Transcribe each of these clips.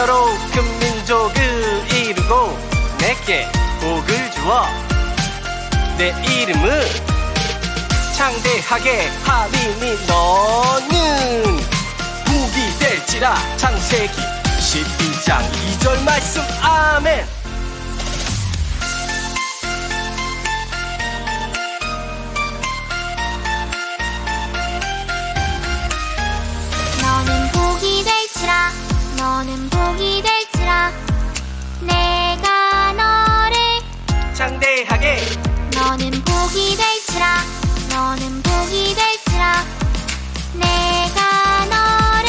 너로 큰 민족을 이루고 내게 복을 주어. 내 이름은 창대하게 하리니 너는 복이 될지라. 창세기 12장 2절 말씀. 아멘. 너는 복이 될지라. 너는 복이 될지라. 내가 너를 창대하게 너는 복이 될지라. 너는 복이 될지라. 내가 너를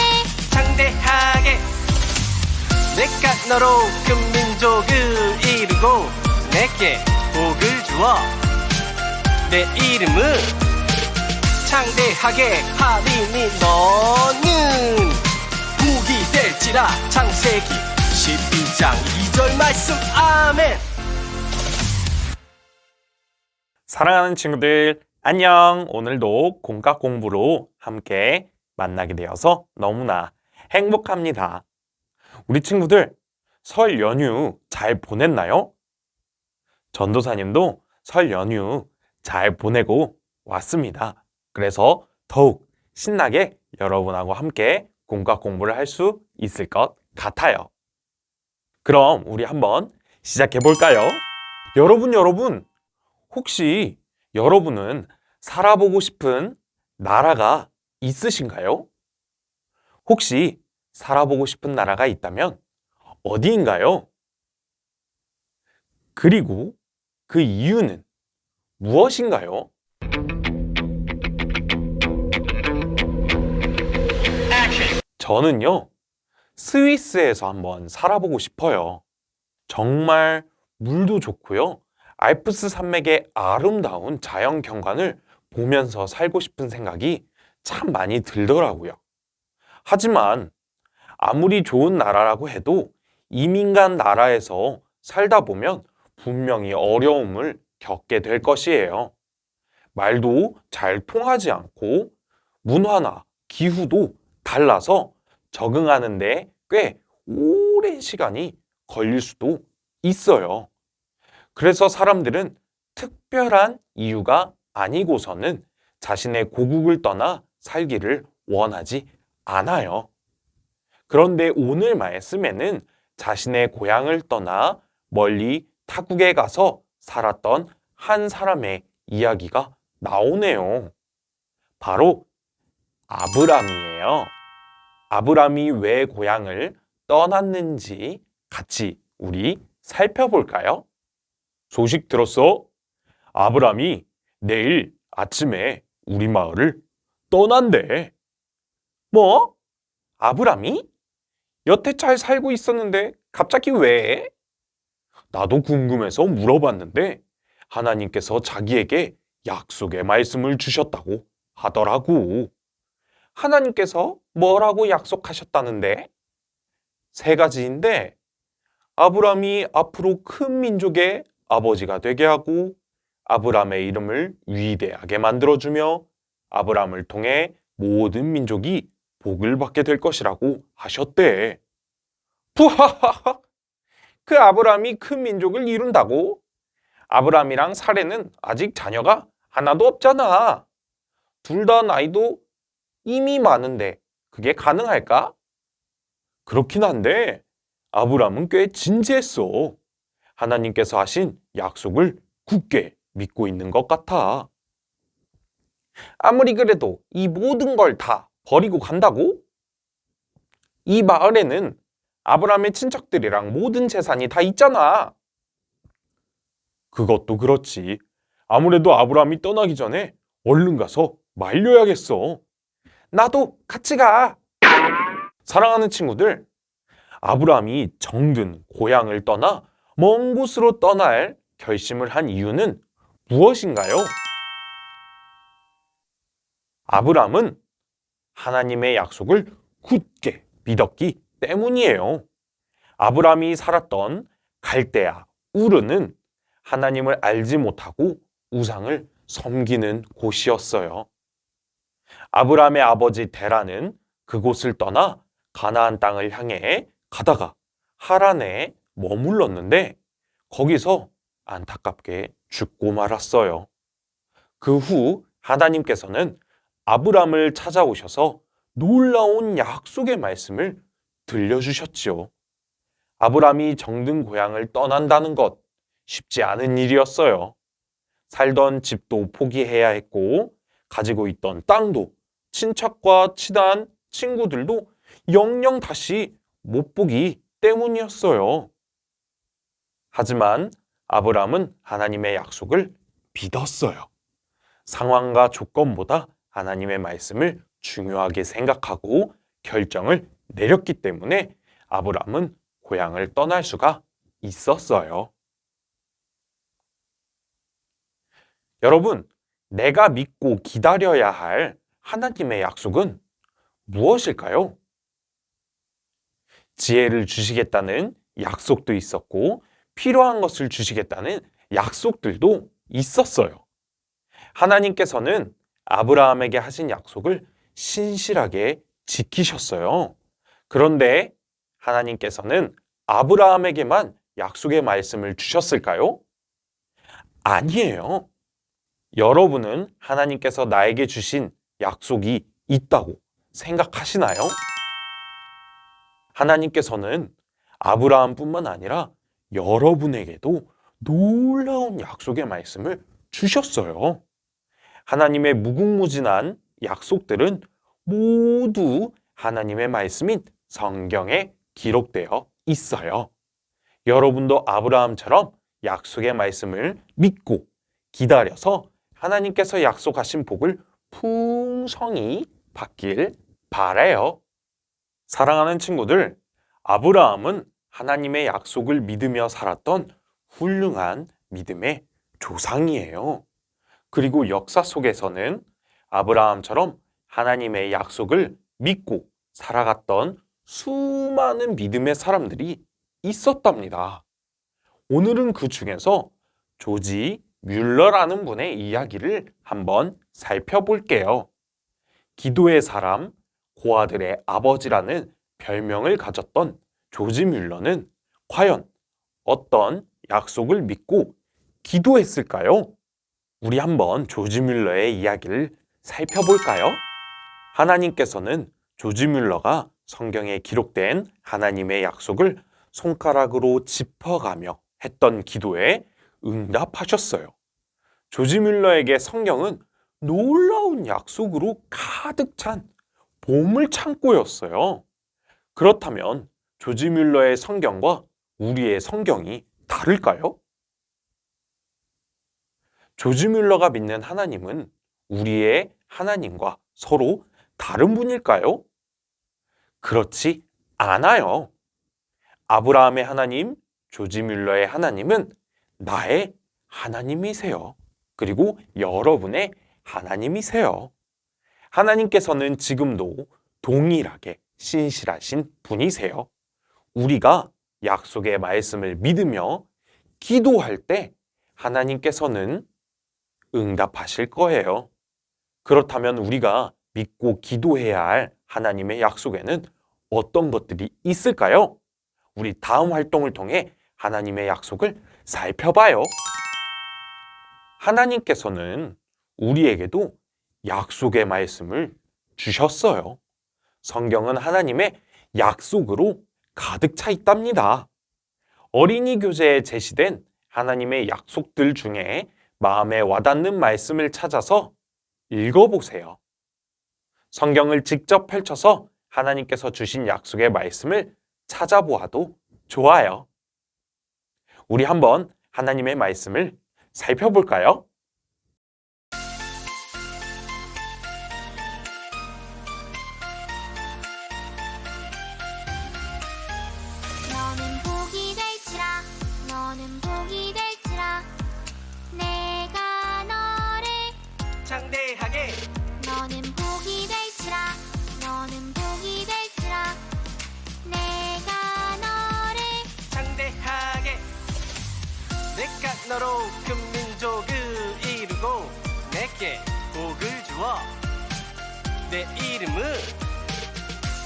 창대하게. 내가 너로 큰 민족을 이루고 내게 복을 주어. 내 이름은 창대하게 하리니 너는 복이 될지라. 창세기 12장 2절 말씀. 아멘. 사랑하는 친구들, 안녕. 오늘도 공과 공부로 함께 만나게 되어서 너무나 행복합니다. 우리 친구들, 설 연휴 잘 보냈나요? 전도사님도 설 연휴 잘 보내고 왔습니다. 그래서 더욱 신나게 여러분하고 함께 공과 공부를 할 수 있을 것 같아요. 그럼 우리 한번 시작해 볼까요? 여러분, 혹시 여러분은 살아보고 싶은 나라가 있으신가요? 혹시 살아보고 싶은 나라가 있다면 어디인가요? 그리고 그 이유는 무엇인가요? 저는요, 스위스에서 한번 살아보고 싶어요. 정말 물도 좋고요. 알프스 산맥의 아름다운 자연 경관을 보면서 살고 싶은 생각이 참 많이 들더라고요. 하지만 아무리 좋은 나라라고 해도 이민 간 나라에서 살다 보면 분명히 어려움을 겪게 될 것이에요. 말도 잘 통하지 않고 문화나 기후도 달라서 적응하는데 꽤 오랜 시간이 걸릴 수도 있어요. 그래서 사람들은 특별한 이유가 아니고서는 자신의 고국을 떠나 살기를 원하지 않아요. 그런데 오늘 말씀에는 자신의 고향을 떠나 멀리 타국에 가서 살았던 한 사람의 이야기가 나오네요. 바로 아브람이에요. 아브람이 왜 고향을 떠났는지 같이 우리 살펴볼까요? 소식 들었어? 아브람이 내일 아침에 우리 마을을 떠난대. 뭐? 아브람이? 여태 잘 살고 있었는데 갑자기 왜? 나도 궁금해서 물어봤는데 하나님께서 자기에게 약속의 말씀을 주셨다고 하더라고. 하나님께서 뭐라고 약속하셨다는데? 3가지인데 아브람이 앞으로 큰 민족의 아버지가 되게 하고 아브람의 이름을 위대하게 만들어주며 아브람을 통해 모든 민족이 복을 받게 될 것이라고 하셨대. 부하하하! 그 아브람이 큰 민족을 이룬다고? 아브람이랑 사레는 아직 자녀가 하나도 없잖아. 둘 다 나이도 이미 많은데 그게 가능할까? 그렇긴 한데 아브람은 꽤 진지했어. 하나님께서 하신 약속을 굳게 믿고 있는 것 같아. 아무리 그래도 이 모든 걸 다 버리고 간다고? 이 마을에는 아브람의 친척들이랑 모든 재산이 다 있잖아. 그것도 그렇지. 아무래도 아브람이 떠나기 전에 얼른 가서 말려야겠어. 나도 같이 가. 사랑하는 친구들, 아브람이 정든 고향을 떠나 먼 곳으로 떠날 결심을 한 이유는 무엇인가요? 아브람은 하나님의 약속을 굳게 믿었기 때문이에요. 아브람이 살았던 갈대아 우르는 하나님을 알지 못하고 우상을 섬기는 곳이었어요. 아브람의 아버지 데라는 그곳을 떠나 가나안 땅을 향해 가다가 하란에 머물렀는데 거기서 안타깝게 죽고 말았어요. 그 후 하나님께서는 아브람을 찾아오셔서 놀라운 약속의 말씀을 들려주셨지요. 아브람이 정든 고향을 떠난다는 것 쉽지 않은 일이었어요. 살던 집도 포기해야 했고 가지고 있던 땅도 친척과 친한 친구들도 영영 다시 못 보기 때문이었어요. 하지만 아브람은 하나님의 약속을 믿었어요. 상황과 조건보다 하나님의 말씀을 중요하게 생각하고 결정을 내렸기 때문에 아브람은 고향을 떠날 수가 있었어요. 여러분, 내가 믿고 기다려야 할 하나님의 약속은 무엇일까요? 지혜를 주시겠다는 약속도 있었고 필요한 것을 주시겠다는 약속들도 있었어요. 하나님께서는 아브라함에게 하신 약속을 신실하게 지키셨어요. 그런데 하나님께서는 아브라함에게만 약속의 말씀을 주셨을까요? 아니에요. 여러분은 하나님께서 나에게 주신 약속이 있다고 생각하시나요? 하나님께서는 아브라함뿐만 아니라 여러분에게도 놀라운 약속의 말씀을 주셨어요. 하나님의 무궁무진한 약속들은 모두 하나님의 말씀인 성경에 기록되어 있어요. 여러분도 아브라함처럼 약속의 말씀을 믿고 기다려서 하나님께서 약속하신 복을 풍성히 받길 바라요. 사랑하는 친구들, 아브라함은 하나님의 약속을 믿으며 살았던 훌륭한 믿음의 조상이에요. 그리고 역사 속에서는 아브라함처럼 하나님의 약속을 믿고 살아갔던 수많은 믿음의 사람들이 있었답니다. 오늘은 그 중에서 조지 뮬러라는 분의 이야기를 한번 살펴볼게요. 기도의 사람, 고아들의 아버지라는 별명을 가졌던 조지 뮬러는 과연 어떤 약속을 믿고 기도했을까요? 우리 한번 조지 뮬러의 이야기를 살펴볼까요? 하나님께서는 조지 뮬러가 성경에 기록된 하나님의 약속을 손가락으로 짚어가며 했던 기도에 응답하셨어요. 조지 뮬러에게 성경은 놀라운 약속으로 가득 찬 보물 창고였어요. 그렇다면 조지 뮬러의 성경과 우리의 성경이 다를까요? 조지 뮬러가 믿는 하나님은 우리의 하나님과 서로 다른 분일까요? 그렇지 않아요. 아브라함의 하나님, 조지 뮬러의 하나님은 나의 하나님이세요. 그리고 여러분의 하나님이세요. 하나님께서는 지금도 동일하게 신실하신 분이세요. 우리가 약속의 말씀을 믿으며 기도할 때 하나님께서는 응답하실 거예요. 그렇다면 우리가 믿고 기도해야 할 하나님의 약속에는 어떤 것들이 있을까요? 우리 다음 활동을 통해 하나님의 약속을 살펴봐요. 하나님께서는 우리에게도 약속의 말씀을 주셨어요. 성경은 하나님의 약속으로 가득 차 있답니다. 어린이 교재에 제시된 하나님의 약속들 중에 마음에 와닿는 말씀을 찾아서 읽어보세요. 성경을 직접 펼쳐서 하나님께서 주신 약속의 말씀을 찾아보아도 좋아요. 우리 한번 하나님의 말씀을 살펴볼까요? 너는 복이 될지라 너는 복이 될지라 내가 너를 장대하게 너는 복이 될지라 너는 복이 될지라 내가 너를 장대하게 내가 너로 큰 민족을 이루고 내게 복을 주어 내 이름을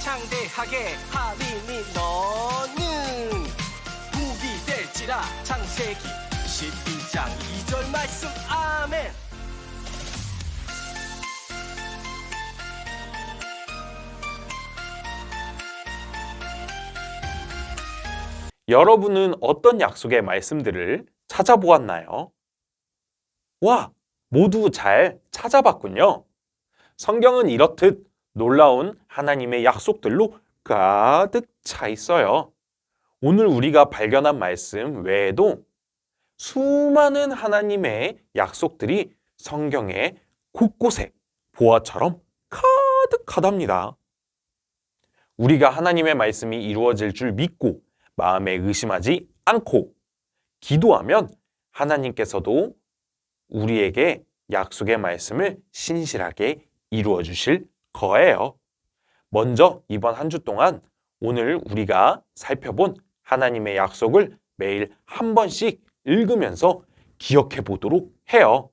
창대하게 하리니 너는 복이 될지라. 창세기 12장 2절 말씀. 아멘. 여러분은 어떤 약속의 말씀들을 찾아보았나요? 와, 모두 잘 찾아봤군요. 성경은 이렇듯 놀라운 하나님의 약속들로 가득 차 있어요. 오늘 우리가 발견한 말씀 외에도 수많은 하나님의 약속들이 성경의 곳곳에 보화처럼 가득하답니다. 우리가 하나님의 말씀이 이루어질 줄 믿고 마음에 의심하지 않고 기도하면 하나님께서도 우리에게 약속의 말씀을 신실하게 이루어 주실 거예요. 먼저 이번 한 주 동안 오늘 우리가 살펴본 하나님의 약속을 매일 한 번씩 읽으면서 기억해 보도록 해요.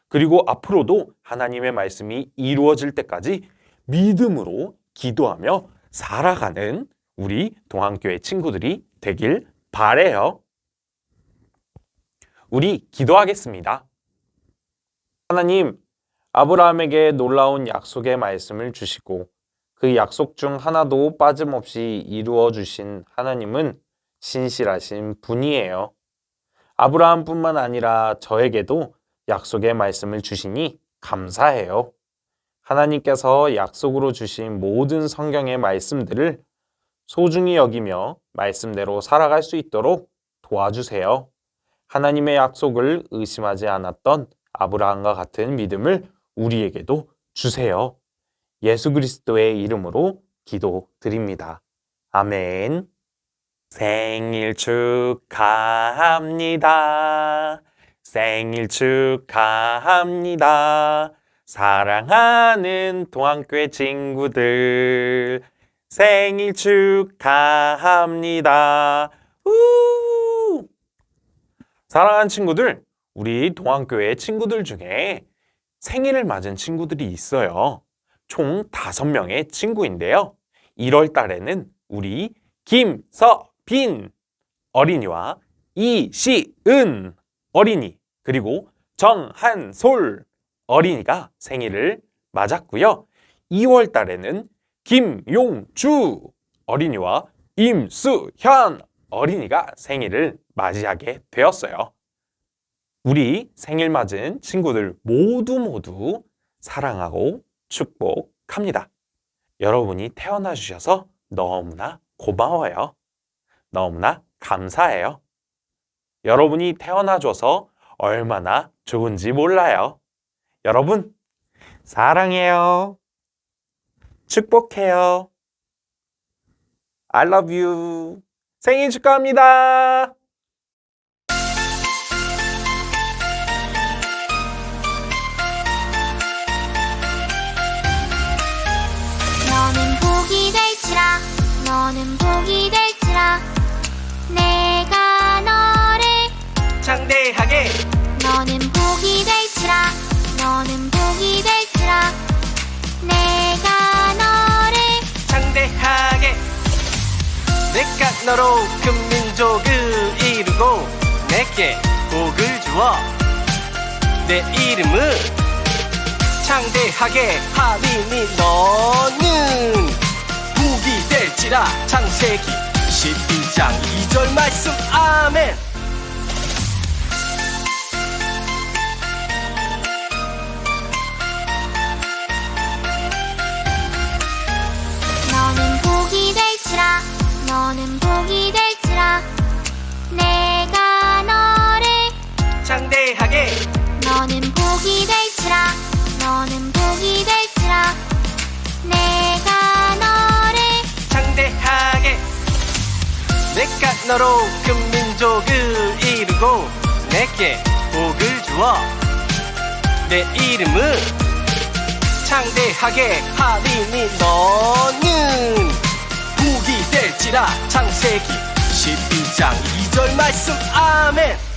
그리고 앞으로도 하나님의 말씀이 이루어질 때까지 믿음으로 기도하며 살아가는 우리 동안교회 친구들이 되길 바래요. 우리 기도하겠습니다. 하나님, 아브라함에게 놀라운 약속의 말씀을 주시고 그 약속 중 하나도 빠짐없이 이루어 주신 하나님은 신실하신 분이에요. 아브라함뿐만 아니라 저에게도 약속의 말씀을 주시니 감사해요. 하나님께서 약속으로 주신 모든 성경의 말씀들을 소중히 여기며 말씀대로 살아갈 수 있도록 도와주세요. 하나님의 약속을 의심하지 않았던 아브라함과 같은 믿음을 우리에게도 주세요. 예수 그리스도의 이름으로 기도드립니다. 아멘. 생일 축하합니다. 생일 축하합니다. 사랑하는 동안교회 친구들, 생일 축하합니다. 사랑하는 친구들, 우리 동안교회 친구들 중에 생일을 맞은 친구들이 있어요. 총 5명의 친구인데요. 1월 달에는 우리 김서빈 어린이와 이시은 어린이, 그리고 정한솔 어린이가 생일을 맞았고요. 2월 달에는 김용주 어린이와 임수현 어린이가 생일을 맞이하게 되었어요. 우리 생일 맞은 친구들 모두 사랑하고 축복합니다. 여러분이 태어나 주셔서 너무나 고마워요. 너무나 감사해요. 여러분이 태어나줘서 얼마나 좋은지 몰라요. 여러분, 사랑해요. 축복해요. I love you. 생일 축하합니다. 너는 복이 될지라. 너는 복이 될지라. 내가 너를 창대하게 너는 복이 될지라. 너는 복이 될지라. 내가 너를 창대하게 내가 너로 큰 민족을 이루고 내게 복을 주어 내 이름을 창대하게 하리니 너는 복이 될지라. 창세기 12장 2절 말씀. 아멘. 너는 복이 될지라. 너는 복이 될지라. 내가 너를 창대하게 너는 복이 될지라. 너는 복이 될지라. 내가 너를 창대하게 내가 너로 큰 민족을 이루고 내게 복을 주어 내 이름을 창대하게 하리니 너는 복이 될지라. 창세기 12장 2절 말씀. 아멘.